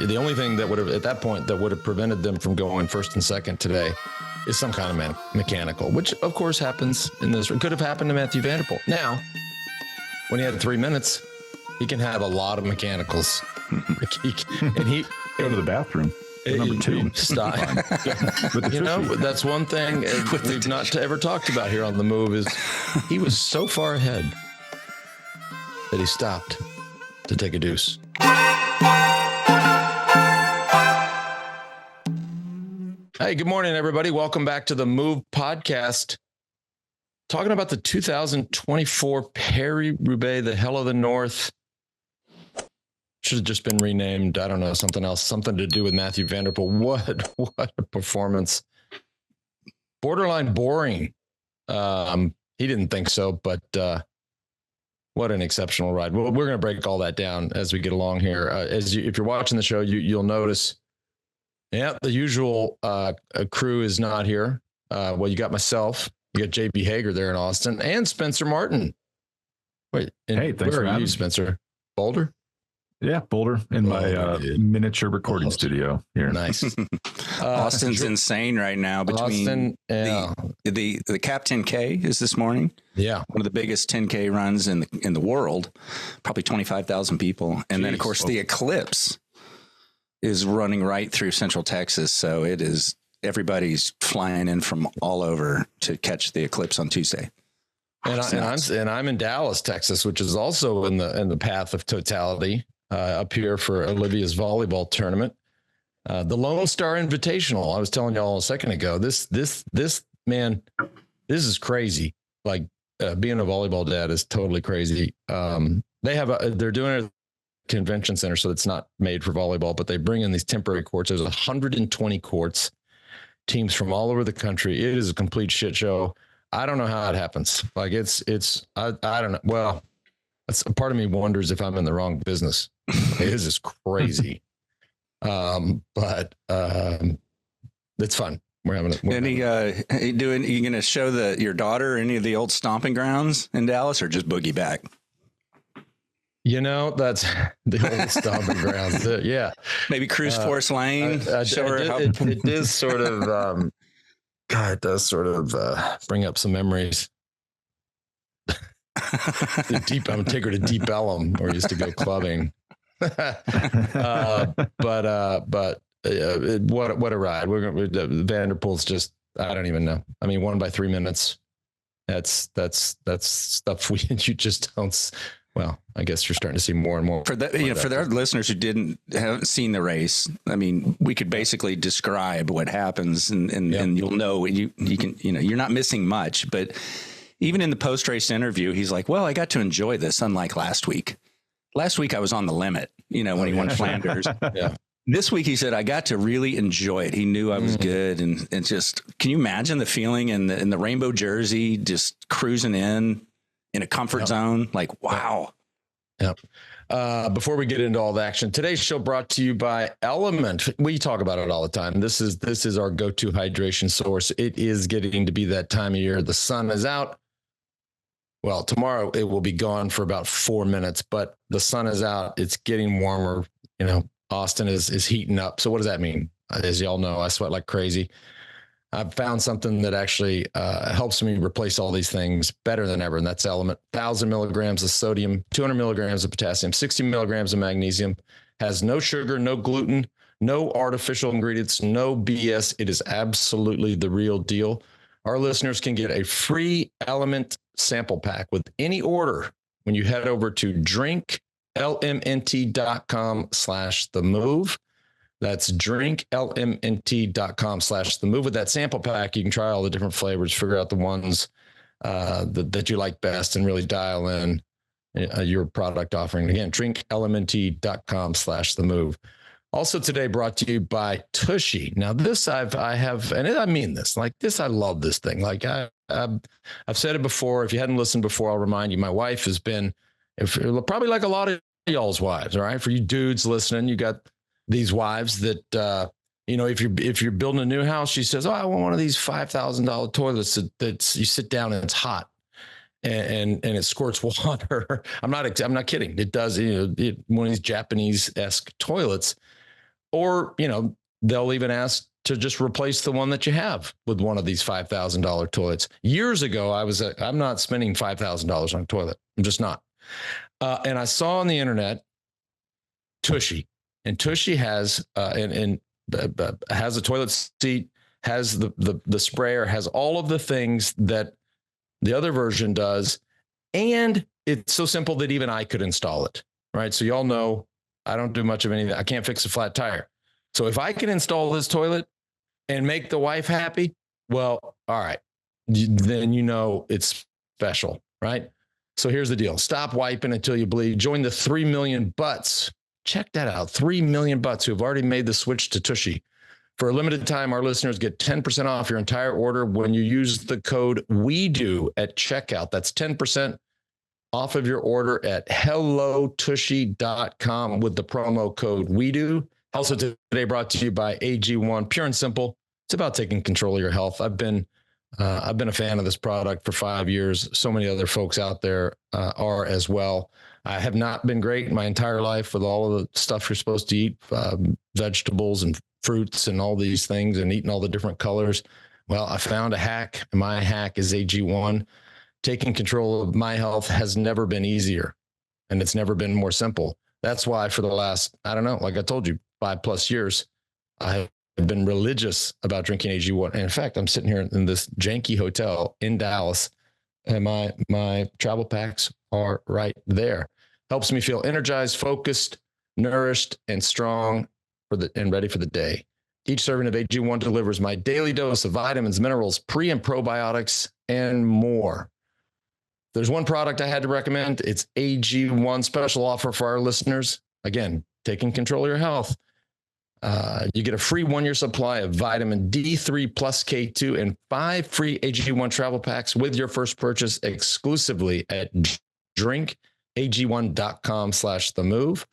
The only thing that would have, at that point, that would have prevented them from going first and second today is some kind of mechanical, which of course happens in this. It could have happened to Mathieu van der Poel. Now, when he had 3 minutes, he can have a lot of mechanicals. And he go to the bathroom. Number 2. Stop. That's one thing we've not ever talked about here on The Move is he was so far ahead that he stopped to take a deuce. Hey, good morning, everybody. Welcome back to the Move podcast. Talking about the 2024 Paris-Roubaix, the Hell of the North. Should have just been renamed. I don't know, something else, something to do with Mathieu van der Poel. What a performance. Borderline boring. He didn't think so, but what an exceptional ride. Well, we're going to break all that down as we get along here. If you're watching the show, you'll notice, the usual crew is not here. Well, you got myself, you got JB Hager there in Austin, and Spencer Martin. Wait, hey, thanks for having you, Spencer? Boulder? Yeah, Boulder in my miniature recording studio here. Nice. Austin's insane right now. Between the Cap 10K is this morning. Yeah, one of the biggest 10K runs in the world. Probably 25,000 people, and then of course the Eclipse is running right through Central Texas. So it is everybody's flying in from all over to catch the Eclipse on Tuesday. And I'm in Dallas, Texas, which is also in the path of totality. Up here for Olivia's volleyball tournament, the Lone Star Invitational. I was telling y'all a second ago. This man, this is crazy. Like being a volleyball dad is totally crazy. They're doing it at the convention center, so it's not made for volleyball, but they bring in these temporary courts. There's 120 courts, teams from all over the country. It is a complete shit show. I don't know how it happens. Like I don't know. Well, that's a part of me wonders if I'm in the wrong business. It is just crazy. But it's fun. We're having it. You going to show your daughter any of the old stomping grounds in Dallas or just boogie back? That's the old stomping grounds. Yeah. Maybe Cruise Force Lane. It is sort of, it does sort of bring up some memories. I'm gonna take her to Deep Ellum, where we used to go clubbing. What a ride. Van der Poel's just, I don't even know. I mean, won by 3 minutes. That's stuff you just don't. Well, I guess you're starting to see more and more. For the listeners who haven't seen the race, I mean, we could basically describe what happens, and you'll know you can you're not missing much, but. Even in the post-race interview, he's like, well, I got to enjoy this, unlike last week. Last week, I was on the limit, when he won Flanders. Yeah. This week, he said, I got to really enjoy it. He knew I was good. And just, can you imagine the feeling in the rainbow jersey, just cruising in a comfort zone? Like, wow. Yep. Before we get into all the action, today's show brought to you by Element. We talk about it all the time. This is our go-to hydration source. It is getting to be that time of year. The sun is out. Well, tomorrow it will be gone for about 4 minutes, but the sun is out. It's getting warmer. Austin is heating up. So what does that mean? As y'all know, I sweat like crazy. I've found something that actually helps me replace all these things better than ever, and that's Element. 1,000 milligrams of sodium, 200 milligrams of potassium, 60 milligrams of magnesium, has no sugar, no gluten, no artificial ingredients, no BS. It is absolutely the real deal. Our listeners can get a free Element sample pack with any order when you head over to drinklmnt.com/themove. That's drinklmnt.com/themove. With that sample pack, you can try all the different flavors, figure out the ones that you like best, and really dial in your product offering. Again, drinklmnt.com/themove. Also today brought to you by Tushy. Now this I have, and I mean this, like this, I love this thing. Like I've said it before. If you hadn't listened before, I'll remind you, my wife has been, probably like a lot of y'all's wives, all right? For you dudes listening, you got these wives that, if you're building a new house, she says, oh, I want one of these $5,000 toilets that you sit down and it's hot. And it squirts water. I'm not kidding. It does, one of these Japanese-esque toilets. or, they'll even ask to just replace the one that you have with one of these $5,000 toilets. Years ago, I'm not spending $5,000 on a toilet. I'm just not. And I saw on the internet Tushy, and Tushy has has a toilet seat, has the sprayer, has all of the things that the other version does, and it's so simple that even I could install it. Right? So y'all know I don't do much of anything. I can't fix a flat tire. So if I can install this toilet and make the wife happy, well, all right, then it's special, right? So here's the deal. Stop wiping until you bleed. Join the 3 million butts. Check that out. 3 million butts who have already made the switch to Tushy. For a limited time, our listeners get 10% off your entire order when you use the code WEDO at checkout. That's 10% off of your order at hellotushy.com with the promo code WEDO. Also today brought to you by AG1, pure and simple. It's about taking control of your health. I've been a fan of this product for 5 years. So many other folks out there are as well. I have not been great my entire life with all of the stuff you're supposed to eat, vegetables and fruits and all these things, and eating all the different colors. Well, I found a hack. My hack is AG1. Taking control of my health has never been easier, and it's never been more simple. That's why for the last, like I told you, 5+ years, I have been religious about drinking AG1. And in fact, I'm sitting here in this janky hotel in Dallas, and my travel packs are right there. Helps me feel energized, focused, nourished, and strong and ready for the day. Each serving of AG1 delivers my daily dose of vitamins, minerals, pre and probiotics, and more. There's one product I had to recommend. It's AG1 special offer for our listeners. Again, taking control of your health. You get a free 1-year supply of vitamin D3 plus K2 and 5 free AG1 travel packs with your first purchase exclusively at drinkag1.com/themove.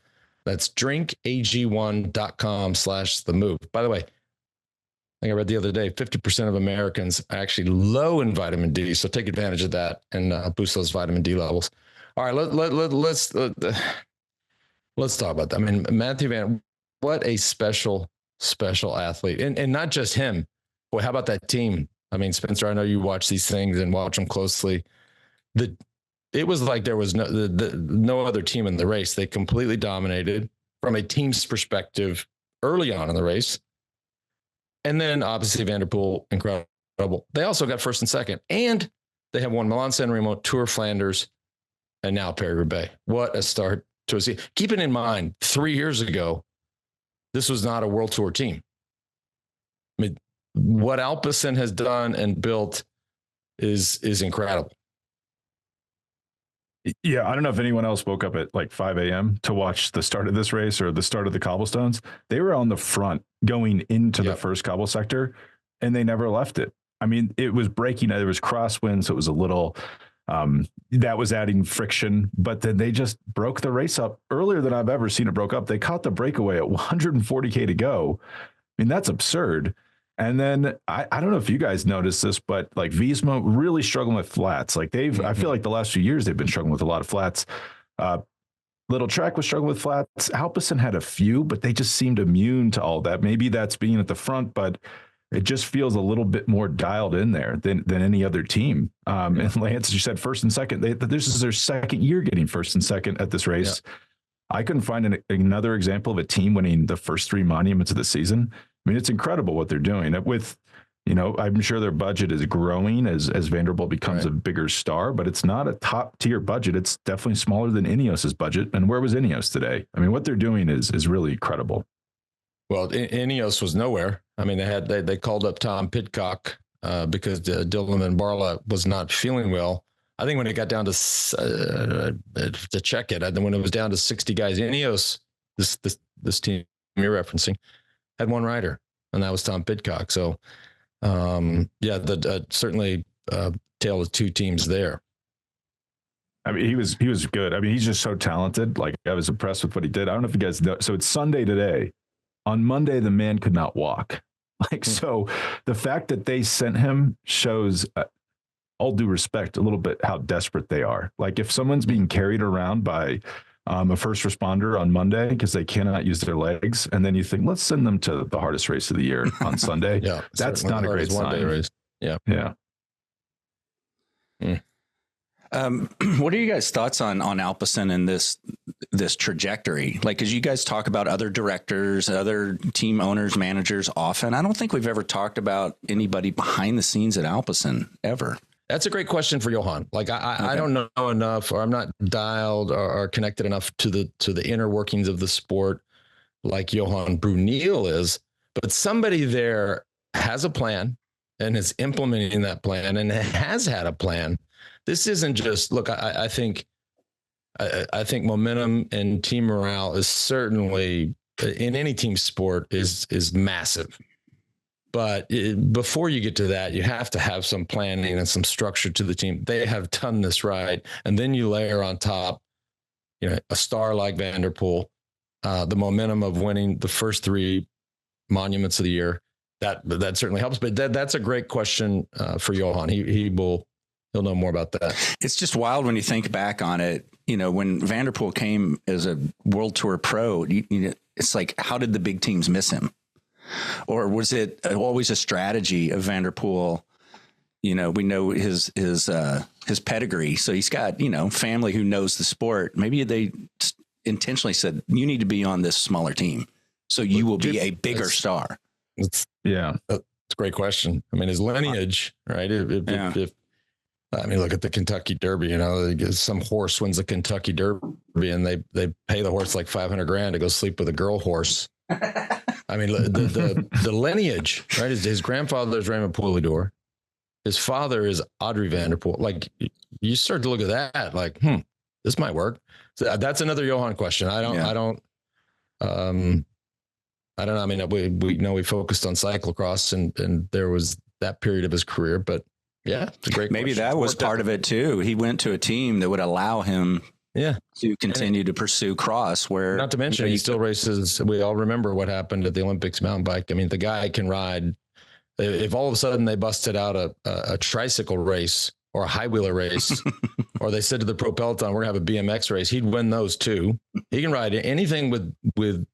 That's drinkag1.com/themove. By the way, I think I read the other day, 50% of Americans are actually low in vitamin D. So take advantage of that and boost those vitamin D levels. All right, let's talk about that. I mean, Mathieu Van, what a special athlete. And not just him. Boy, how about that team? I mean, Spencer, I know you watch these things and watch them closely. It was like there was no other team in the race. They completely dominated from a team's perspective early on in the race. And then obviously Van der Poel, incredible. They also got first and second. And they have won Milan-San Remo, Tour Flanders, and now Paris-Roubaix. What a start to a season. Keeping in mind, 3 years ago, this was not a World Tour team. I mean, what Alpecin has done and built is incredible. Yeah, I don't know if anyone else woke up at like 5 a.m. to watch the start of this race or the start of the cobblestones. They were on the front going into the first cobble sector, and they never left it. I mean, it was breaking. There was crosswind, so it was a little that was adding friction. But then they just broke the race up earlier than I've ever seen it broke up. They caught the breakaway at 140K to go. I mean, that's absurd. And then I don't know if you guys noticed this, but like Wiesma really struggling with flats. Like I feel like the last few years they've been struggling with a lot of flats. Little Trek was struggling with flats. Alpecin had a few, but they just seemed immune to all that. Maybe that's being at the front, but it just feels a little bit more dialed in there than any other team. And Lance, as you said, first and second, this is their second year getting first and second at this race. Yeah. I couldn't find another example of a team winning the first 3 monuments of the season. I mean, it's incredible what they're doing with, I'm sure their budget is growing as Van der Poel becomes a bigger star, but it's not a top tier budget. It's definitely smaller than Ineos's budget. And where was Ineos today? I mean, what they're doing is really incredible. Well, Ineos was nowhere. I mean, they called up Tom Pidcock because Dylan Barla was not feeling well. I think when it got down to check it, and then when it was down to 60 guys, Ineos, this team you're referencing, had one rider, and that was Tom Pidcock. So, certainly tale of two teams there. I mean, he was good. I mean, he's just so talented. Like, I was impressed with what he did. I don't know if you guys know. So it's Sunday today. On Monday, the man could not walk. Like, so the fact that they sent him shows, all due respect, a little bit how desperate they are. Like, if someone's being carried around by a first responder on Monday because they cannot use their legs. And then you think, let's send them to the hardest race of the year on Sunday. Yeah, that's not a great sign. Race. Yeah. Yeah. What are you guys' thoughts on Alpecin and this trajectory? Like, because you guys talk about other directors, other team owners, managers often. I don't think we've ever talked about anybody behind the scenes at Alpecin ever. That's a great question for Johan. Like I don't know enough, or I'm not dialed or connected enough to the inner workings of the sport like Johan Brunel is, but somebody there has a plan and is implementing that plan and has had a plan. This isn't just, look, I think momentum and team morale is certainly in any team sport is massive. But before you get to that, you have to have some planning and some structure to the team. They have done this right. And then you layer on top, a star like Van der Poel, the momentum of winning the first 3 monuments of the year. That certainly helps. But that's a great question for Johan. He'll know more about that. It's just wild when you think back on it. When Van der Poel came as a World Tour pro, it's like, how did the big teams miss him? Or was it always a strategy of Van der Poel? We know his pedigree. So he's got, family who knows the sport. Maybe they intentionally said, you need to be on this smaller team so you will be a bigger star. That's a great question. I mean, his lineage, right? If look at the Kentucky Derby, some horse wins the Kentucky Derby and they pay the horse like $500,000 to go sleep with a girl horse. I mean, the lineage, right? His grandfather is Raymond Poulidor. His father is Audrey Van der Poel. Like, you start to look at that, like, this might work. So that's another Johan question. I don't know. I mean, we know he focused on cyclocross and there was that period of his career, but yeah, it's a great Maybe question. that was part of it too. He went to a team that would allow him to continue to pursue cross, where not to mention he still races. We all remember what happened at the Olympics mountain bike. I mean, the guy can ride. If all of a sudden they busted out a tricycle race or a high wheeler race, or they said to the Pro Peloton, we're gonna have a BMX race, he'd win those too. He can ride anything with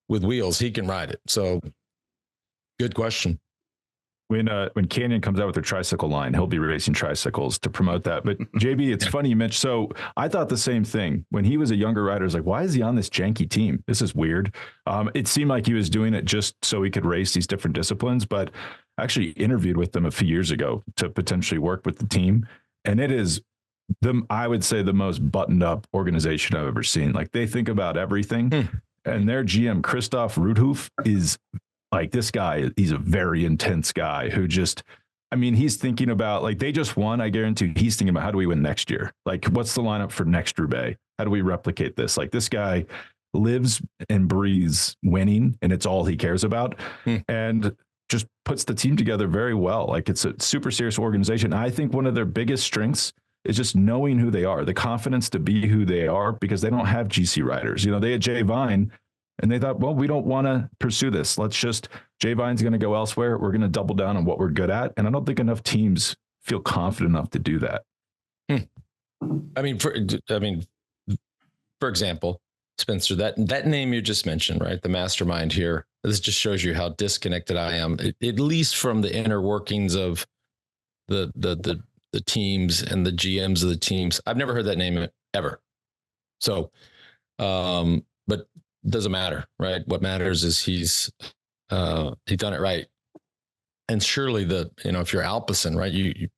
wheels. He can ride it. So good question. When Canyon comes out with their tricycle line, he'll be racing tricycles to promote that. But JB, it's funny you mentioned. So I thought the same thing when he was a younger rider. I was like, why is he on this janky team? This is weird. It seemed like he was doing it just so he could race these different disciplines. But I actually interviewed with them a few years ago to potentially work with the team, and it is I would say the most buttoned up organization I've ever seen. Like, they think about everything, and their GM Christoph Rudhoff is. Like, this guy, he's a very intense guy who just, he's thinking about, like, they just won. I guarantee he's thinking about, how do we win next year? Like, what's the lineup for next Roubaix? How do we replicate this? Like, this guy lives and breathes winning, and it's all he cares about, and just puts the team together very well. Like, it's a super serious organization. I think one of their biggest strengths is just knowing who they are, the confidence to be who they are, because they don't have GC riders. They had Jay Vine, and they thought, well, we don't want to pursue this. Jay Vine's going to go elsewhere. We're going to double down on what we're good at. And I don't think enough teams feel confident enough to do that. For example, Spencer, that name you just mentioned, right? The mastermind here. This just shows you how disconnected I am, at least from the inner workings of the teams and the GMs of the teams. I've never heard that name ever. So, but doesn't matter, right? What matters is he's done it right. And surely if you're Alpecin, right, you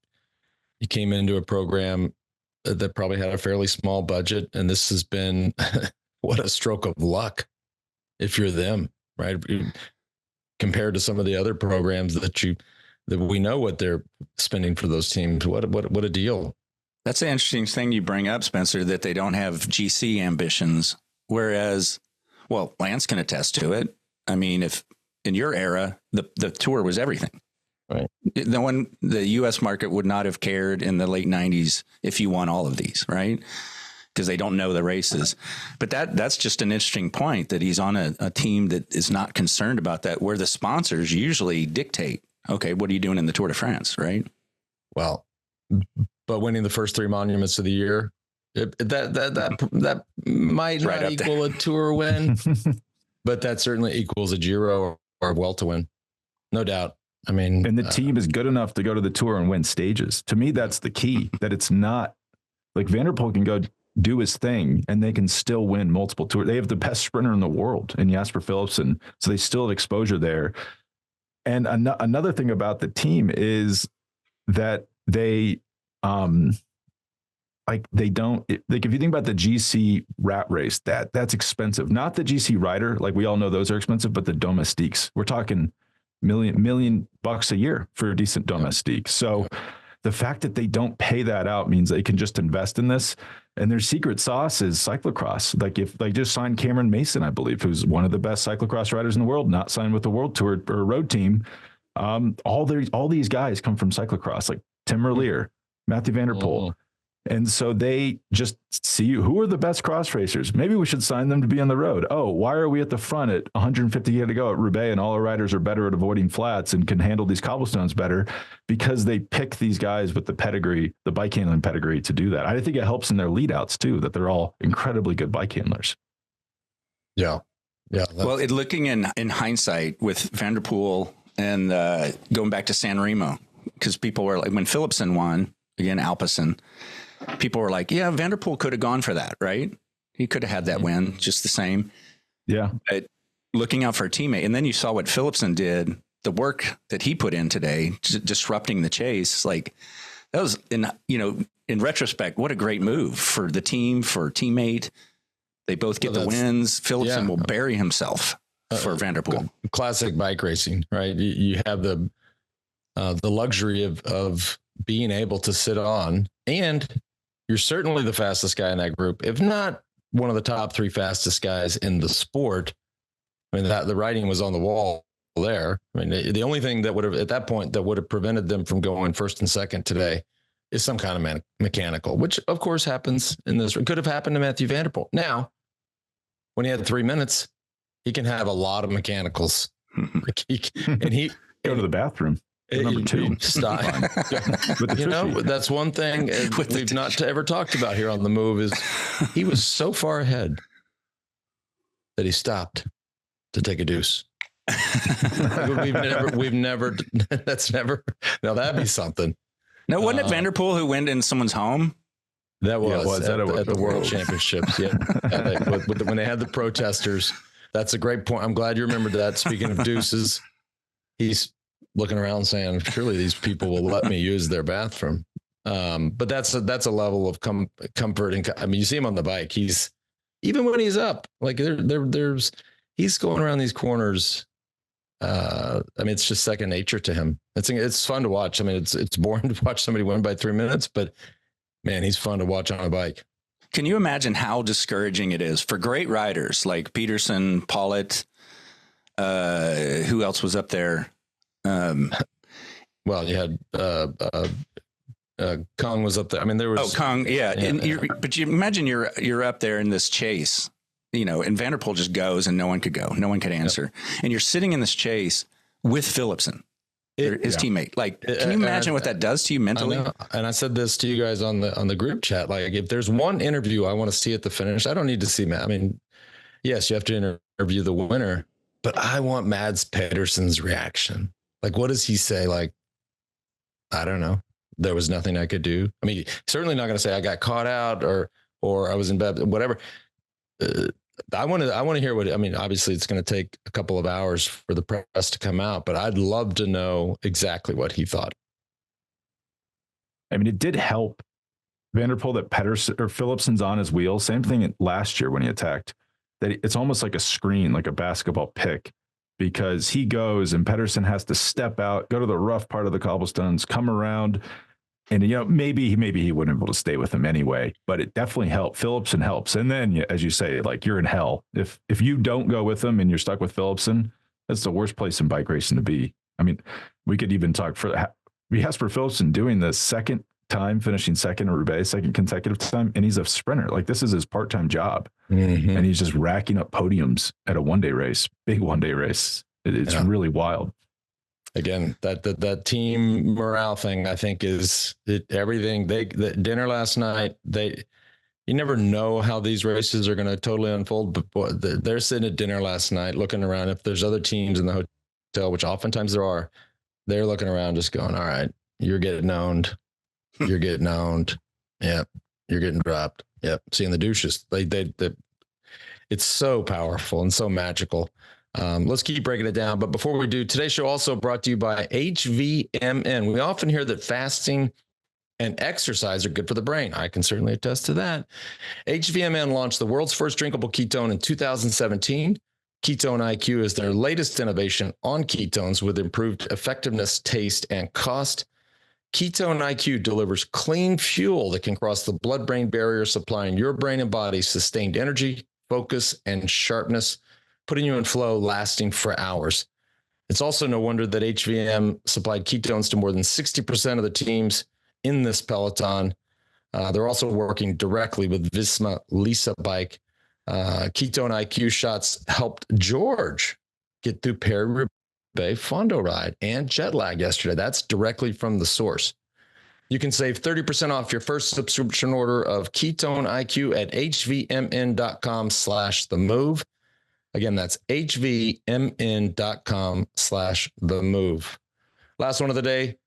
came into a program that probably had a fairly small budget, and this has been what a stroke of luck if you're them, right? Compared to some of the other programs that we know what they're spending for those teams. What a deal. That's an interesting thing you bring up, Spencer, that they don't have GC ambitions, whereas, well, Lance can attest to it. I mean, if in your era, the tour was everything. Right. The U.S. market would not have cared in the late 90s if you won all of these, right? Because they don't know the races. But that's just an interesting point, that he's on a team that is not concerned about that, where the sponsors usually dictate, okay, what are you doing in the Tour de France, right? Well, but winning the first 3 monuments of the year, That might Right not up there. equal a Tour win, but that certainly equals a Giro or a Vuelta win, no doubt. I mean, and the team is good enough to go to the Tour and win stages. To me, that's the key. That it's not like Van der Poel can go do his thing and they can still win multiple Tours. They have the best sprinter in the world in Jasper Philipsen, so they still have exposure there. And another thing about the team is that they they don't like, if you think about the GC rat race, that's expensive. Not the GC rider, like we all know those are expensive, but the domestiques, we're talking million bucks a year for a decent domestique. So the fact that they don't pay that out means they can just invest in this. And their secret sauce is cyclocross. Like if they just signed Cameron Mason, I believe, who's one of the best cyclocross riders in the world, not signed with the World Tour or road team. All these guys come from cyclocross, like Tim Merlier, Mathieu van der Poel. And so they just see who are the best cross racers. Maybe we should sign them to be on the road. Oh, why are we at the front at 150 to go at Roubaix and all our riders are better at avoiding flats and can handle these cobblestones better? Because they pick these guys with the pedigree, the bike handling pedigree to do that. I think it helps in their lead outs too, that they're all incredibly good bike handlers. Yeah. Well, looking in hindsight with Van der Poel and going back to San Remo, because people were like, when Philipsen won, again, Alpecin, people were like, yeah, Van der Poel could have gone for that, right? He could have had that win just the same. Yeah. But looking out for a teammate. And then you saw what Philipsen did, the work that he put in today, disrupting the chase. Like that was, in retrospect, what a great move for the team, for a teammate. They both get the wins. Philipsen will bury himself for Van der Poel. Classic bike racing, right? You have the luxury of being able to sit on, and you're certainly the fastest guy in that group, if not one of the top 3 fastest guys in the sport. I mean, the writing was on the wall there. I mean, the only thing that would have, at that point, that would have prevented them from going first and second today is some kind of mechanical, which of course happens in this. It could have happened to Mathieu van der Poel. Now, when he had 3 minutes, he can have a lot of mechanicals. He go to the bathroom. Number 2. Stop. That's one thing we've not ever talked about here on The Move is he was so far ahead that he stopped to take a deuce. we've never, now that'd be something. No, wasn't it Van der Poel who went in someone's home? That was at the World Championships. Yeah. When they had the protesters. That's a great point. I'm glad you remembered that. Speaking of deuces, he's looking around saying, surely these people will let me use their bathroom. But that's a level of comfort. And I mean, you see him on the bike. He's, even when he's up, like he's going around these corners. I mean, it's just second nature to him. It's fun to watch. I mean, it's boring to watch somebody win by 3 minutes, but man, he's fun to watch on a bike. Can you imagine how discouraging it is for great riders like Pedersen, Pollitt, who else was up there? Well, you had Kong was up there. I mean, there was Kong, yeah. But you imagine you're up there in this chase, and Van der Poel just goes and no one could go, no one could answer, and you're sitting in this chase with Philipsen, his teammate. Like, can you imagine what that does to you mentally? And I said this to you guys on the group chat. Like, if there's one interview I want to see at the finish, I don't need to see Matt. I mean, yes, you have to interview the winner, but I want Mads Pedersen's reaction. Like, what does he say? Like, I don't know. There was nothing I could do. I mean, certainly not going to say I got caught out or I was in bed, whatever. I want to hear what, I mean, obviously it's going to take a couple of hours for the press to come out, but I'd love to know exactly what he thought. I mean, it did help Van der Poel that Pedersen or Philipsen's on his wheel. Same thing last year when he attacked, that it's almost like a screen, like a basketball pick, because he goes and Pedersen has to step out, go to the rough part of the cobblestones, come around. And, maybe he wouldn't be able to stay with him anyway, but it definitely helped. Philipsen helps. And then, as you say, like, you're in hell. If you don't go with him and you're stuck with Philipsen, that's the worst place in bike racing to be. I mean, we could even talk for Jasper Philipsen doing the second time, finishing second in Roubaix, second consecutive time. And he's a sprinter. Like, this is his part-time job. Mm-hmm. And he's just racking up podiums at a one-day race, big one-day race. It's really wild. Again, that team morale thing, I think, is everything. The dinner last night, You never know how these races are going to totally unfold, but boy, they're sitting at dinner last night looking around. If there's other teams in the hotel, which oftentimes there are, they're looking around just going, all right, you're getting owned. You're getting owned. Yep. You're getting dropped. Yep. Seeing the douches. It's so powerful and so magical. Let's keep breaking it down. But before we do, today's show also brought to you by HVMN. We often hear that fasting and exercise are good for the brain. I can certainly attest to that. HVMN launched the world's first drinkable ketone in 2017. Ketone IQ is their latest innovation on ketones with improved effectiveness, taste, and cost. Ketone IQ delivers clean fuel that can cross the blood-brain barrier, supplying your brain and body sustained energy, focus, and sharpness, putting you in flow, lasting for hours. It's also no wonder that HVM supplied ketones to more than 60% of the teams in this peloton. They're also working directly with Visma Lisa Bike. Ketone IQ shots helped George get through Paris-Roubaix Fondo ride and jet lag yesterday. That's directly from the source. You can save 30% off your first subscription order of Ketone IQ at hvmn.com/themove. Again, that's hvmn.com/themove. Last one of the day.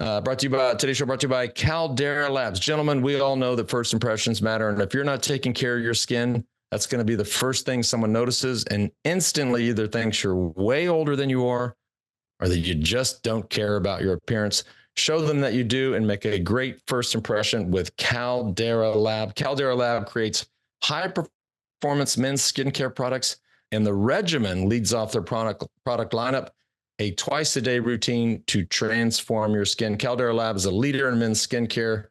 Today's show brought to you by Caldera Labs. Gentlemen, we all know that first impressions matter. And if you're not taking care of your skin, that's going to be the first thing someone notices and instantly either thinks you're way older than you are or that you just don't care about your appearance. Show them that you do and make a great first impression with Caldera Lab. Caldera Lab creates high-performance men's skincare products, and the regimen leads off their product lineup, a twice-a-day routine to transform your skin. Caldera Lab is a leader in men's skincare,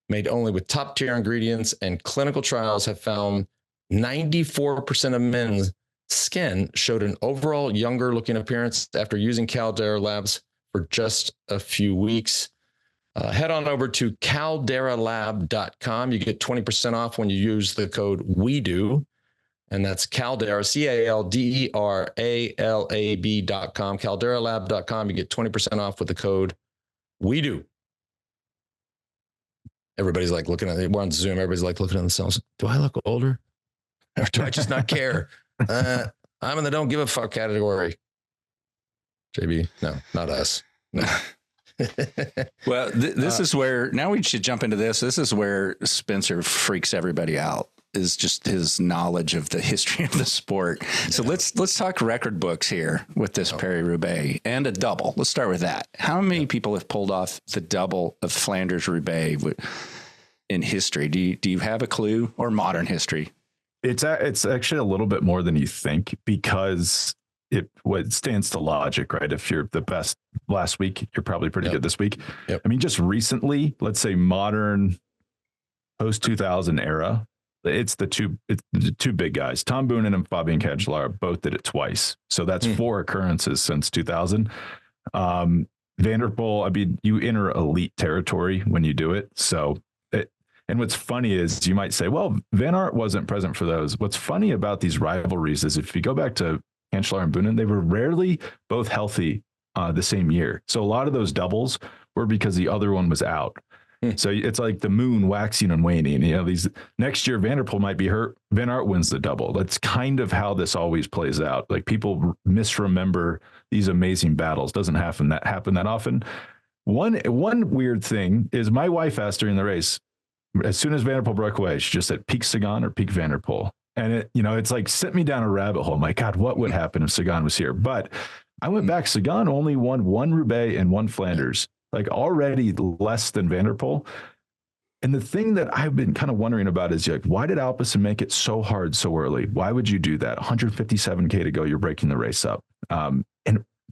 made only with top-tier ingredients, and clinical trials have found 94% of men's skin showed an overall younger-looking appearance after using Caldera Labs for just a few weeks. Head on over to calderalab.com. You get 20% off when you use the code WEDO. And that's Caldera, CALDERALAB.com, calderalab.com. You get 20% off with the code WEDO. Everybody's like looking at it. We're on Zoom. Everybody's like looking at themselves. Do I look older? Or do I just not care? I'm in the don't give a fuck category. JB, no, not us. No. Well, this is where, now we should jump into this. This is where Spencer freaks everybody out, is just his knowledge of the history of the sport. Yeah. So let's talk record books here with this Paris-Roubaix and a double. Let's start with that. How many people have pulled off the double of Flanders-Roubaix in history? Do you have a clue, or modern history? It's actually a little bit more than you think, because it stands to logic, right? If you're the best last week, you're probably pretty good this week. Yep. I mean, just recently, let's say modern post 2000 era, it's the two big guys. Tom Boonen and Fabian Cancellara both did it twice. So that's 4 occurrences since 2000. Van der Poel, I mean, you enter elite territory when you do it. So, and what's funny is you might say, well, Van Aert wasn't present for those. What's funny about these rivalries is if you go back to Cancellara and Boonen, they were rarely both healthy the same year. So a lot of those doubles were because the other one was out. So it's like the moon waxing and waning. You know, these next year, Van der Poel might be hurt. Van Aert wins the double. That's kind of how this always plays out. Like, people misremember these amazing battles. Doesn't happen that often. One weird thing is my wife asked during the race, as soon as Van der Poel broke away, she just said peak Sagan or peak Van der Poel. And it's like sent me down a rabbit hole. I'm like, God, what would happen if Sagan was here? But I went back. Sagan only won 1 Roubaix and 1 Flanders. Like, already less than Van der Poel. And the thing that I've been kind of wondering about is, like, why did Alpecin make it so hard so early? Why would you do that? 157K to go, you're breaking the race up. And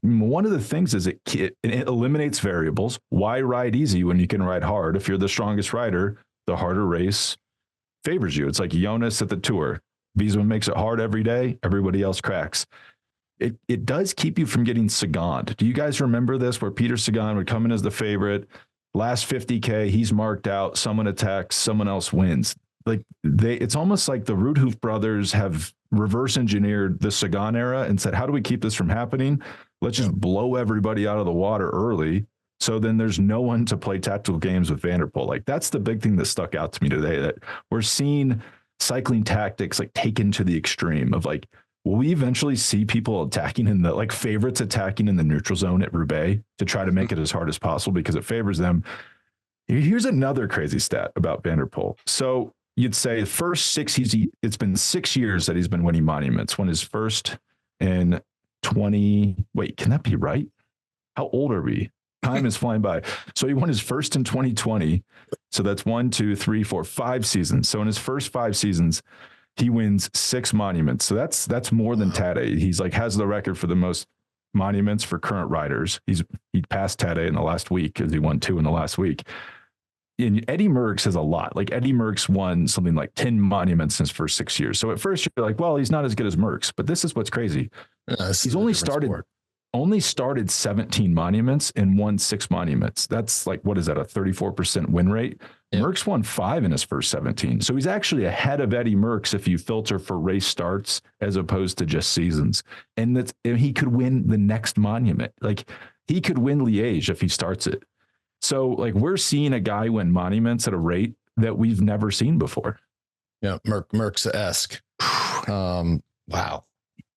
one of the things is it eliminates variables. Why ride easy when you can ride hard? If you're the strongest rider, the harder race favors you. It's like Jonas at the Tour. Wiesmann makes it hard every day. Everybody else cracks. It does keep you from getting Sagan'd. Do you guys remember this, where Peter Sagan would come in as the favorite, last 50K, he's marked out, someone attacks, someone else wins? Like, it's almost like the Roodhoof brothers have reverse engineered the Sagan era and said, how do we keep this from happening? Let's just blow everybody out of the water early So then there's no one to play tactical games with Van der Poel. Like that's the big thing that stuck out to me today, that we're seeing cycling tactics like taken to the extreme of like, will we eventually see people attacking in the like favorites attacking in the neutral zone at Roubaix to try to make it as hard as possible because it favors them? Here's another crazy stat about Van der Poel. So you'd say it's been 6 years that he's been winning monuments. Won his first in 20. Wait, can that be right? How old are we? Time is flying by. So he won his first in 2020. So that's 1, 2, 3, 4, 5 seasons. So in his first 5 seasons, he wins 6 monuments. So that's more than Tadej. He's like has the record for the most monuments for current riders. He passed Tadej in the last week because he won 2 in the last week. And Eddie Merckx has a lot. Like Eddie Merckx won something like 10 monuments in his first 6 years. So at first you're like, well, he's not as good as Merckx, but this is what's crazy. He's only started 17 monuments and won 6 monuments. That's like, what is that? A 34% win rate. Yeah. Merckx won 5 in his first 17. So he's actually ahead of Eddie Merckx if you filter for race starts as opposed to just seasons. And he could win the next monument. Like he could win Liège if he starts it. So like we're seeing a guy win monuments at a rate that we've never seen before. Yeah. Merckx-esque. Wow.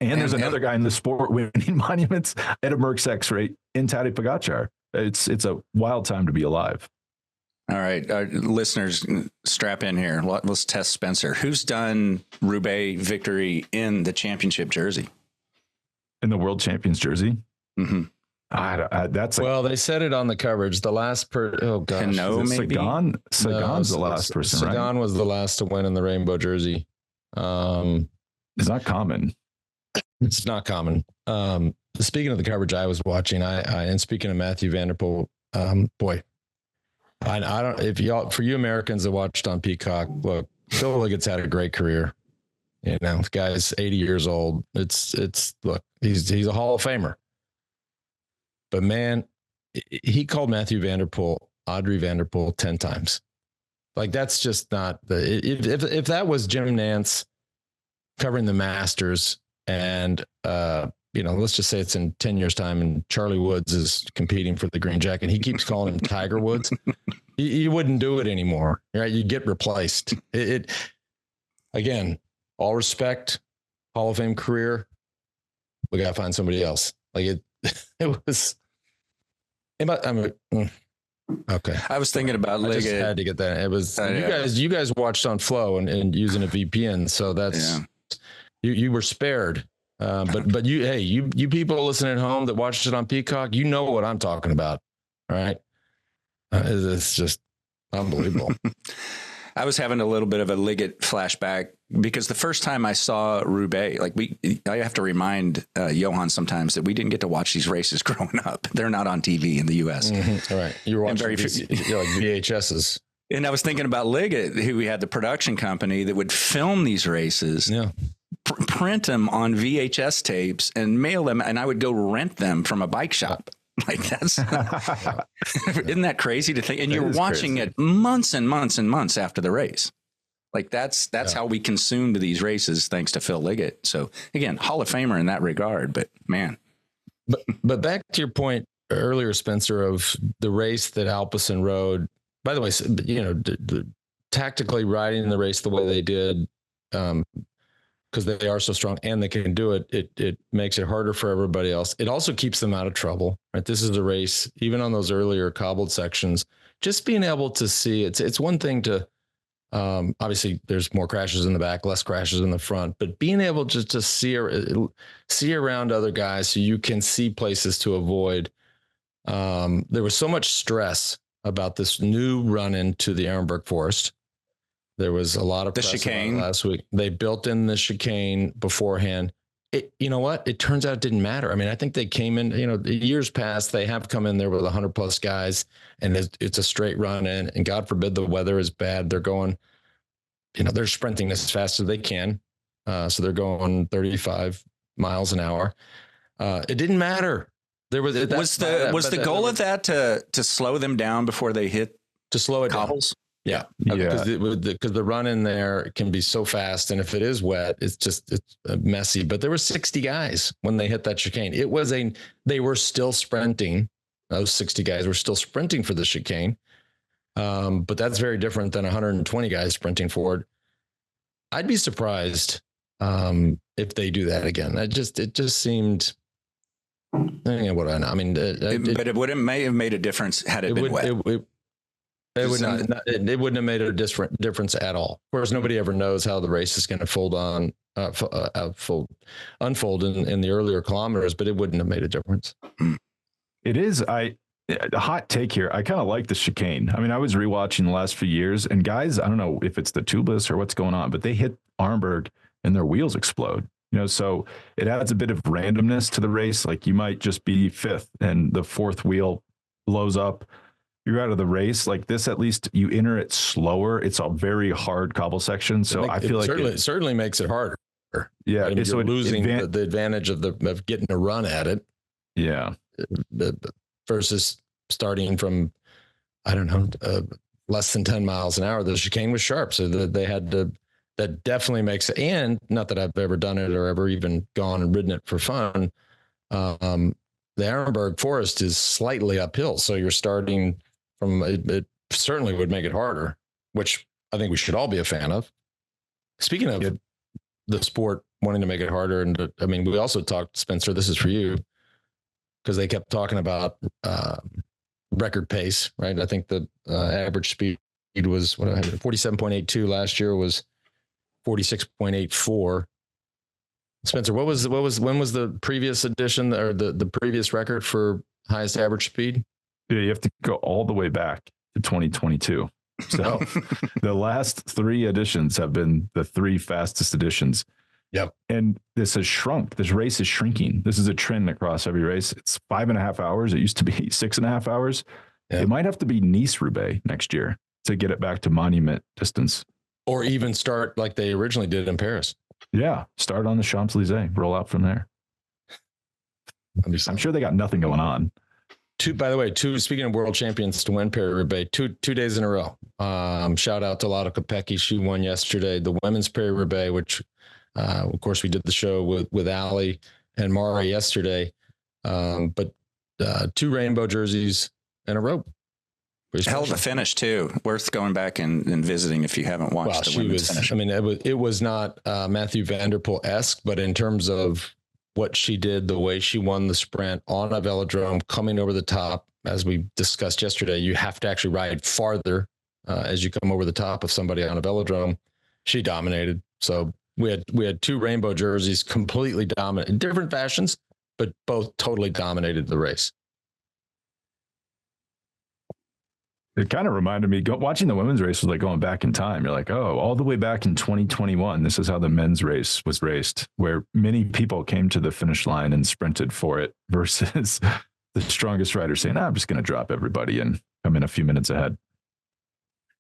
And there's another guy in the sport winning monuments at a Merckx rate in Tadej Pogačar. It's a wild time to be alive. All right, our listeners, strap in here. Let's test Spencer. Who's done Roubaix victory in the championship jersey? In the world champions jersey? Mm-hmm. That's like, well, they said it on the coverage. The last Sagan? Sagan's the last person, Sagan right? Sagan was the last to win in the rainbow jersey. It's not common. It's not common. Speaking of the coverage I was watching, and speaking of Mathieu van der Poel, boy, I don't, if y'all, for you Americans that watched on Peacock, look, Phil Liggett's had a great career. You know, the guy's 80 years old. Look, he's a Hall of Famer. But man, he called Mathieu van der Poel, Audrey van der Poel 10 times. Like that's just not if that was Jim Nance covering the Masters and, let's just say it's in 10 years time and Charlie Woods is competing for the green jacket. He keeps calling him Tiger Woods. You wouldn't do it anymore. Right. You get replaced. Again, all respect, Hall of Fame career. We got to find somebody else. Like it was, okay. I was thinking about Liggett. I just had to get that. It was, you guys watched on Flow and using a VPN. So that's, you were spared. But you people listening at home that watched it on Peacock, you know what I'm talking about. All right. It's just unbelievable. I was having a little bit of a Liggett flashback because the first time I saw Roubaix, I have to remind Johan sometimes that we didn't get to watch these races growing up. They're not on TV in the U.S. Mm-hmm. All right. You were watching like VHSs. And I was thinking about Liggett, who we had the production company that would film these races. Yeah. Print them on VHS tapes and mail them, and I would go rent them from a bike shop. Like that's isn't that crazy to think? And you're watching it months and months and months after the race. Like that's how we consumed these races, thanks to Phil Liggett. So again, Hall of Famer in that regard. But man, but back to your point earlier, Spencer, of the race that Alpecin rode. By the way, tactically riding the race the way they did. Because they are so strong and they can do it, it makes it harder for everybody else. It also keeps them out of trouble, right? This is a race, even on those earlier cobbled sections, just being able to see it's one thing to, obviously there's more crashes in the back, less crashes in the front, but being able just to see around other guys so you can see places to avoid. There was so much stress about this new run into the Ehrenberg Forest. There was a lot of the chicane last week. They built in the chicane beforehand. You know what? It turns out it didn't matter. I mean, I think they came in, years past, they have come in there with 100 plus guys and it's a straight run in, and God forbid the weather is bad. They're going, they're sprinting as fast as they can. So they're going 35 miles an hour. It didn't matter. There was the goal of that to slow them down before they hit to slow it cobbles. Down. Yeah, because the run in there can be so fast, and if it is wet, it's messy. But there were 60 guys when they hit that chicane. They were still sprinting Those 60 guys were still sprinting for the chicane. But that's very different than 120 guys sprinting for it. I'd be surprised if they do that again. It just seemed. But it may have made a difference had it been wet. It wouldn't have made a difference at all. Of course, nobody ever knows how the race is going to unfold in the earlier kilometers, but it wouldn't have made a difference. It is. A hot take here. I kind of like the chicane. I mean, I was rewatching the last few years, and guys, I don't know if it's the tubeless or what's going on, but they hit Armberg and their wheels explode. So it adds a bit of randomness to the race. Like you might just be fifth and the fourth wheel blows up. You're out of the race. Like this, at least you enter it slower. It's a very hard cobble section. So I feel like it certainly makes it harder. Yeah. And so losing the advantage of getting a run at it. Yeah. Versus starting from, I don't know, less than 10 miles an hour. The chicane was sharp. So they had to. That definitely makes it, and not that I've ever done it or ever even gone and ridden it for fun. The Arenberg Forest is slightly uphill. So you're starting from, it certainly would make it harder, which I think we should all be a fan of. Speaking of the sport wanting to make it harder. And we also talked, Spencer, this is for you, because they kept talking about record pace, right? I think the average speed was 47.82 last year was 46.84. Spencer, when was the previous edition or the previous record for highest average speed? Yeah, you have to go all the way back to 2022. So the last three editions have been the three fastest editions. Yep. And this has shrunk. This race is shrinking. This is a trend across every race. It's 5.5 hours. It used to be 6.5 hours. Yep. It might have to be Nice-Roubaix next year to get it back to monument distance. Or even start like they originally did in Paris. Yeah. Start on the Champs-Élysées, roll out from there. I'm sure they got nothing going on. By the way, speaking of world champions to win Paris-Roubaix, two days in a row. Shout out to Lotte Kopecky. She won yesterday. The women's Paris-Roubaix, which, of course, we did the show with Ali and Mara yesterday. But two rainbow jerseys in a row. Hell of a finish too. Worth going back and visiting if you haven't watched the women's finish. It was not Mathieu van der Poel-esque, but in terms of what she did, the way she won the sprint on a velodrome, coming over the top, as we discussed yesterday, you have to actually ride farther as you come over the top of somebody on a velodrome. She dominated. So we had two rainbow jerseys completely dominant in different fashions, but both totally dominated the race. It kind of reminded me, watching the women's race was like going back in time. You're like, oh, all the way back in 2021, this is how the men's race was raced, where many people came to the finish line and sprinted for it versus the strongest rider saying, I'm just going to drop everybody and come in a few minutes ahead.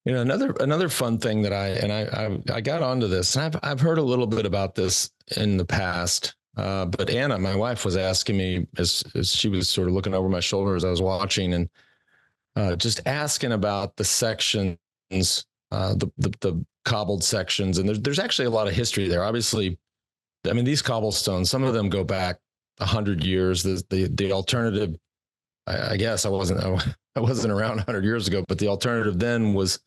Another fun thing that I got onto this, and I've heard a little bit about this in the past, but Anna, my wife, was asking me as she was sort of looking over my shoulder as I was watching, and just asking about the sections, the cobbled sections. And there's actually a lot of history there. Obviously, these cobblestones, some of them go back 100 years. The alternative, I guess I wasn't around 100 years ago, but the alternative then was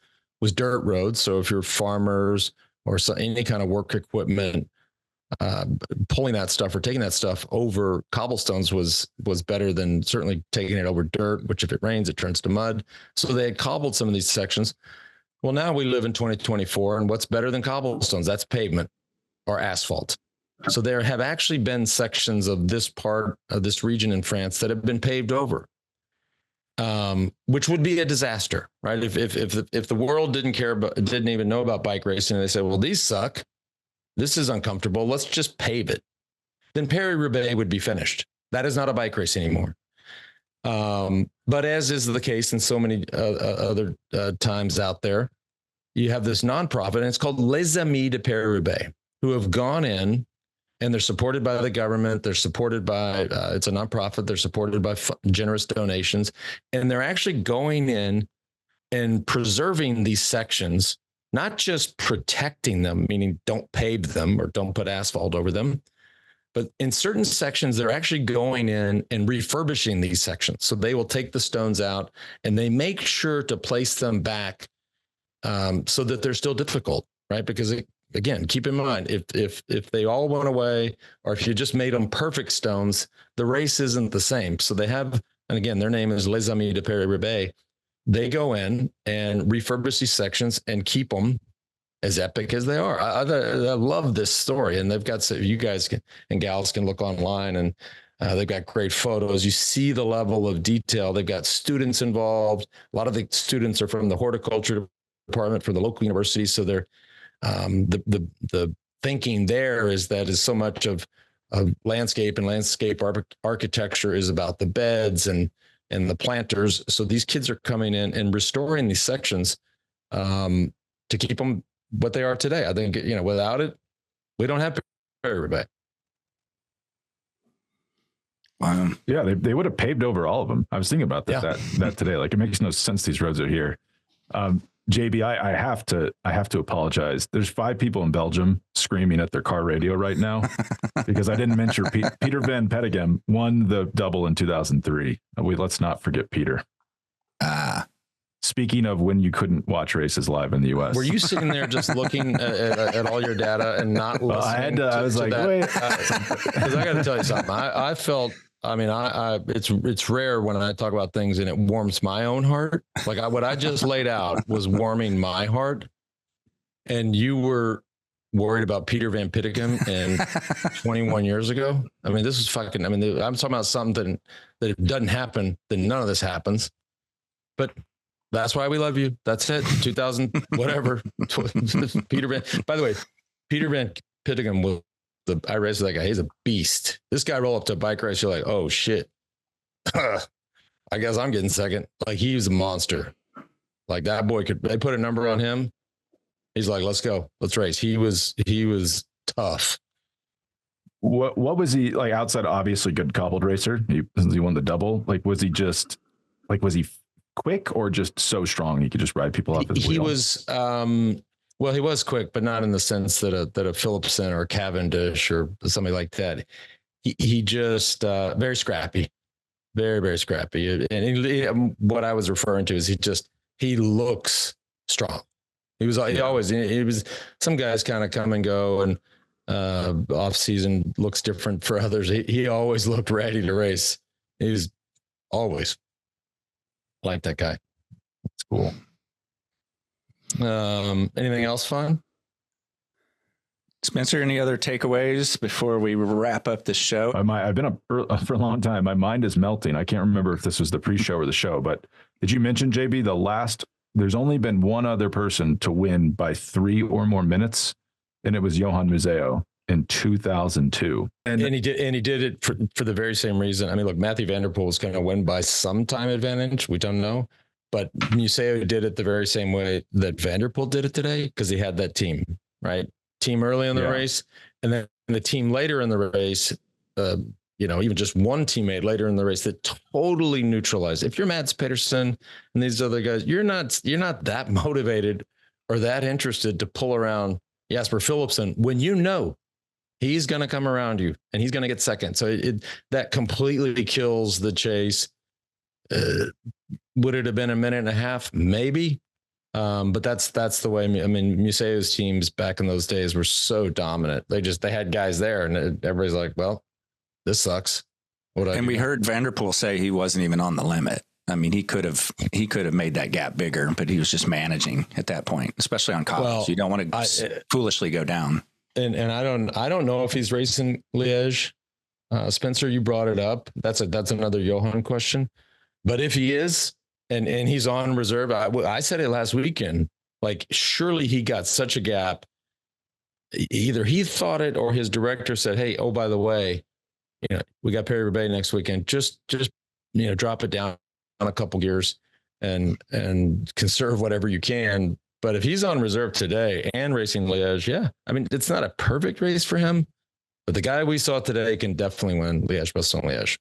dirt roads. So if you're farmers or any kind of work equipment, pulling that stuff or taking that stuff over cobblestones was better than certainly taking it over dirt, which if it rains, it turns to mud. So they had cobbled some of these sections. Well, now we live in 2024, and what's better than cobblestones? That's pavement or asphalt. So there have actually been sections of this part of this region in France that have been paved over, which would be a disaster, right? If the world didn't even know about bike racing, and they said, well, these suck, this is uncomfortable, let's just pave it, then Paris-Roubaix would be finished. That is not a bike race anymore. But as is the case in so many other times out there, you have this nonprofit, and it's called Les Amis de Paris-Roubaix, who have gone in, and they're supported by the government. They're supported by, it's a nonprofit. They're supported by generous donations, and they're actually going in and preserving these sections, not just protecting them, meaning don't pave them or don't put asphalt over them, But in certain sections, they're actually going in and refurbishing these sections. So they will take the stones out and they make sure to place them back so that they're still difficult, right? Because again, keep in mind, if they all went away, or if you just made them perfect stones, the race isn't the same. So they have, and again, their name is Les Amis de Paris-Roubaix. They go in and refurbish these sections and keep them as epic as they are. I love this story, and they've got, so you guys and gals can look online, and they've got great photos. You see the level of detail. They've got students involved. A lot of the students are from the horticulture department for the local university, so they're the thinking there is that is so much of landscape, and landscape architecture is about the beds and the planters. So these kids are coming in and restoring these sections to keep them what they are today. I think, without it, we don't have Paris-Roubaix. Wow. Yeah, they would have paved over all of them. I was thinking about that today. Like, it makes no sense these roads are here. JB, I have to apologize. There's 5 people in Belgium screaming at their car radio right now because I didn't mention Peter Van Petegem won the double in 2003. Let's not forget Peter. Speaking of when you couldn't watch races live in the U.S., were you sitting there just looking at all your data and not listening? I was like, that? Wait, because I got to tell you something. I felt. I mean, it's rare when I talk about things and it warms my own heart. Like what I just laid out was warming my heart, and you were worried about Peter Van Petegem and 21 years ago. I mean, this is fucking. I mean, I'm talking about something that if it doesn't happen, then none of this happens. But that's why we love you. That's it. 2000 whatever. Peter Van. By the way, Peter Van Petegem was. I raced that guy. He's a beast. This guy roll up to a bike race. You're like, oh shit. I guess I'm getting second. Like, he was a monster. Like, that boy they put a number on him. He's like, let's go. Let's race. He was tough. What was he like outside? Obviously good cobbled racer. He won the double. Like, was he quick or just so strong he could just ride people off his wheel? He was, well, he was quick, but not in the sense that a Philipsen or a Cavendish or somebody like that. He just very scrappy, very, very scrappy. And what I was referring to is he looks strong. He was some guys kind of come and go, and off season looks different for others. He always looked ready to race. He was always like that guy. That's cool. Anything else fun? Spencer, any other takeaways before we wrap up this show? I've been up for a long time. My mind is melting. I can't remember if this was the pre-show or the show, but did you mention, JB, there's only been one other person to win by 3 or more minutes, and it was Johan Museo in 2002. And he did it for the very same reason. I mean, look, Mathieu van der Poel is going to win by some time advantage. We don't know. But Museo did it the very same way that Van der Poel did it today, because he had that team, right? Team early in the race, and then the team later in the race, even just one teammate later in the race that totally neutralized. If you're Mads Pedersen and these other guys, you're not that motivated or that interested to pull around Jasper Philipsen when you know he's going to come around you and he's going to get second. So that completely kills the chase. Would it have been a minute and a half? Maybe. But that's the way. I mean, Museo's teams back in those days were so dominant. They had guys there, and everybody's like, well, this sucks. And we heard Van der Poel say he wasn't even on the limit. I mean, he could have made that gap bigger, but he was just managing at that point, especially on cobbles. Well, you don't want to foolishly go down. And I don't know if he's racing Liège. Spencer, you brought it up. That's another Johan question. But if he is, and he's on reserve, I said it last weekend, like, surely he got such a gap. Either he thought it or his director said, hey, oh, by the way, we got Paris-Roubaix next weekend. Just drop it down on a couple gears and conserve whatever you can. But if he's on reserve today and racing Liège, yeah, I mean, it's not a perfect race for him, but the guy we saw today can definitely win Liège-Bastogne-Liège.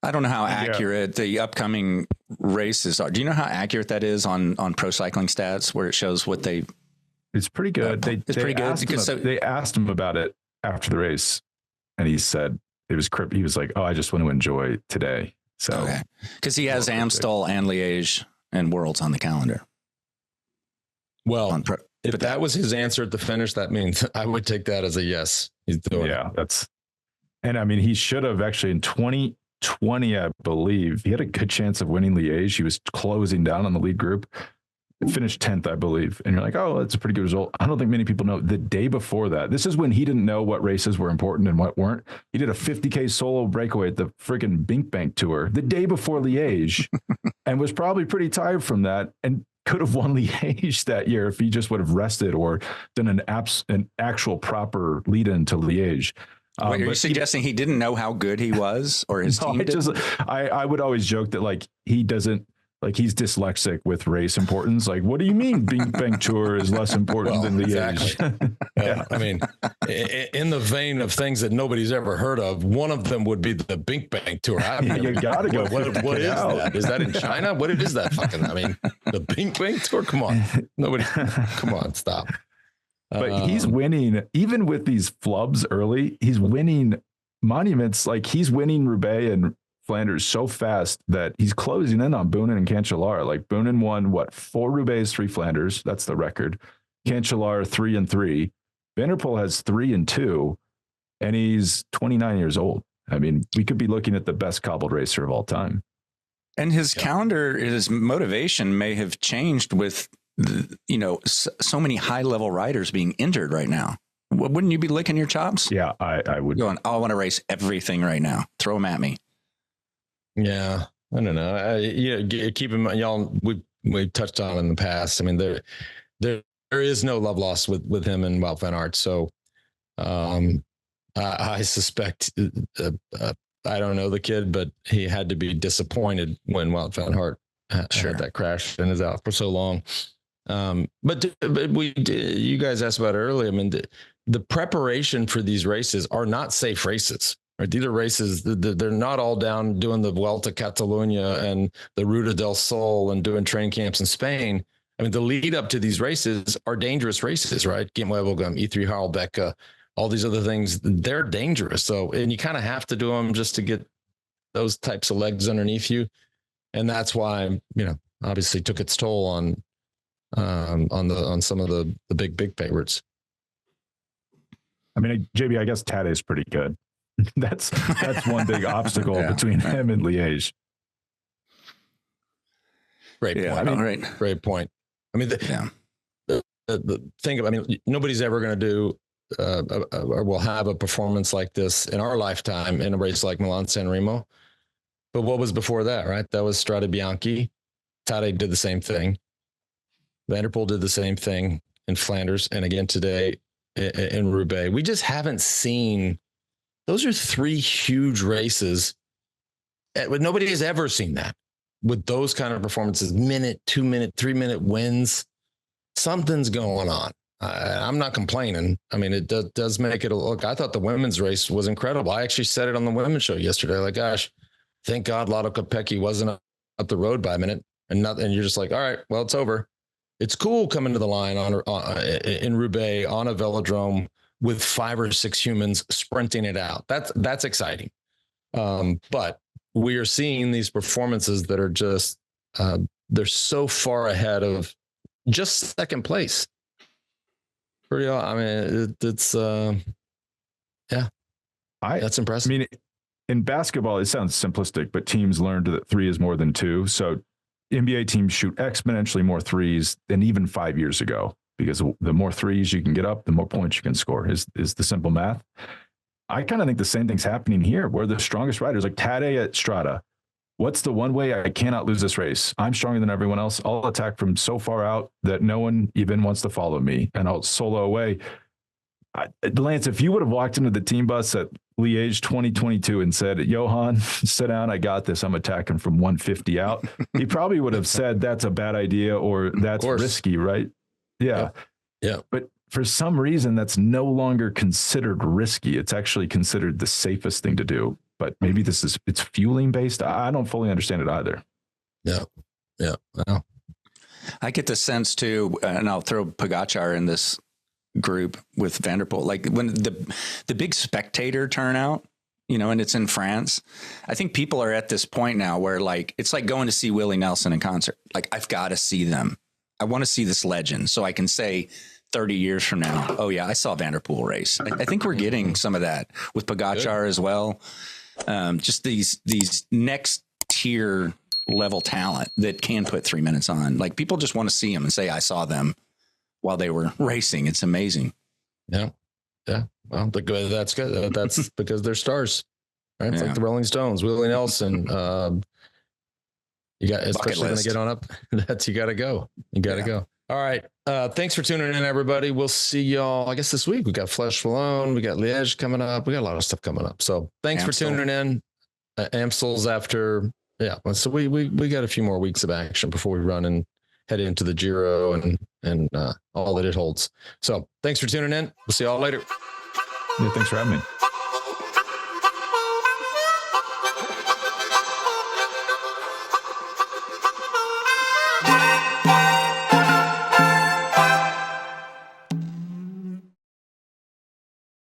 I don't know how accurate the upcoming races are. Do you know how accurate that is on Pro Cycling Stats, where it shows what they? It's pretty good. It's pretty good because they asked him about it after the race, and he said it was he was like, "Oh, I just want to enjoy today." So, because he has Amstel and Liège and Worlds on the calendar. Well, if that was his answer at the finish, that means I would take that as a yes. He's doing it. And I mean, he should have actually in 2020, I believe, he had a good chance of winning Liège. He was closing down on the lead group, finished 10th, I believe. And you're like, oh, that's a pretty good result. I don't think many people know the day before that. This is when he didn't know what races were important and what weren't. He did a 50K solo breakaway at the freaking Bink Bank Tour the day before Liège and was probably pretty tired from that and could have won Liège that year if he just would have rested or done an actual proper lead in to Liège. Wait, are you suggesting he didn't know how good he was, or his team didn't? I would always joke that like he doesn't, like he's dyslexic with race importance. Like, what do you mean Bink Bank Tour is less important than Liège? Exactly. Yeah. I mean, in the vein of things that nobody's ever heard of, one of them would be the Bink Bank Tour. You gotta go. What is that? Is that in China? What is that fucking? I mean, the Bink Bank Tour. Come on, nobody. Come on, stop. But he's winning, even with these flubs early, he's winning monuments. Like he's winning Roubaix and Flanders so fast that he's closing in on Boonen and Cancellara. Like Boonen won 4 Roubaix, 3 Flanders. That's the record. Cancellara 3 and 3. Van der Poel has 3 and 2, and he's 29 years old. I mean, we could be looking at the best cobbled racer of all time. And his calendar, his motivation may have changed with, so many high level riders being injured right now. Wouldn't you be licking your chops? Yeah, I would. Going, I want to race everything right now. Throw them at me. Yeah, I don't know. Keep in mind, y'all. We touched on in the past. I mean, there is no love lost with him and Wout van Aert. So, I suspect I don't know the kid, but he had to be disappointed when Wout van Aert had that crash and is out for so long. But you guys asked about it earlier. I mean, the preparation for these races are not safe races. Right? These are races, they're not all down doing the Vuelta Catalunya and the Ruta del Sol and doing training camps in Spain. I mean, the lead up to these races are dangerous races, right? Gimwevelgem, E3 Harlbeke, all these other things, they're dangerous. So, and you kind of have to do them just to get those types of legs underneath you. And that's why, obviously took its toll on some of the big favorites. I mean, JB, I guess Tadej is pretty good. That's one big obstacle between him and Liège. Great point. Great point. I mean, the thing of, nobody's ever going to do or will have a performance like this in our lifetime in a race like Milan-San Remo. But what was before that, right? That was Strade Bianche. Tadej did the same thing. Van der Poel did the same thing in Flanders, and again today in Roubaix. We just haven't seen. Those are 3 huge races. Nobody has ever seen that with those kind of performances. 1-minute, 2-minute, 3-minute wins. Something's going on. I'm not complaining. I mean, it does make it a look. I thought the women's race was incredible. I actually said it on the women's show yesterday. Like, gosh, thank God Lotto Kopecky wasn't up the road by a minute, and you're just like, all right, well, it's over. It's cool coming to the line in Roubaix on a velodrome with 5 or 6 humans sprinting it out. That's exciting. But we are seeing these performances that are just, they're so far ahead of just second place. Pretty, I mean, it's that's impressive. I mean, in basketball, it sounds simplistic, but teams learned that 3 is more than 2. So NBA teams shoot exponentially more threes than even 5 years ago, because the more threes you can get up, the more points you can score is the simple math. I kind of think the same thing's happening here, where the strongest riders like Tadej at Strada. What's the one way I cannot lose this race? I'm stronger than everyone else. I'll attack from so far out that no one even wants to follow me, and I'll solo away. Lance, if you would have walked into the team bus at Liège 2022 and said, Johan, sit down, I got this, I'm attacking from 150 out, he probably would have said that's a bad idea or that's risky, right? Yeah. But for some reason, that's no longer considered risky. It's actually considered the safest thing to do. But maybe it's fueling based. I don't fully understand it either. Yeah. Wow. I get the sense too, and I'll throw Pogačar in this group with Van der Poel. Like when the big spectator turnout, you know, and it's in France. I think people are at this point now where like, it's like going to see Willie Nelson in concert. Like, I've got to see them. I want to see this legend so I can say 30 years from now, oh yeah, I saw Van der Poel race. I think we're getting some of that with Pogacar as well. Just these next tier level talent that can put 3 minutes on. Like, people just want to see them and say, I saw them while they were racing. It's amazing. Yeah. Yeah. Well, that's good. That's because they're stars, right? It's like the Rolling Stones, Willie Nelson. You got, especially when they get on up, you got to go. You got to go. All right. Thanks for tuning in, everybody. We'll see y'all, I guess, this week. We got Flesh Wallone. We got Liège coming up. We got a lot of stuff coming up. So thanks for tuning in. Amstel's after. Yeah. So we got a few more weeks of action before we run and head into the Giro and all that it holds. So thanks for tuning in. We'll see y'all later. Yeah, thanks for having me.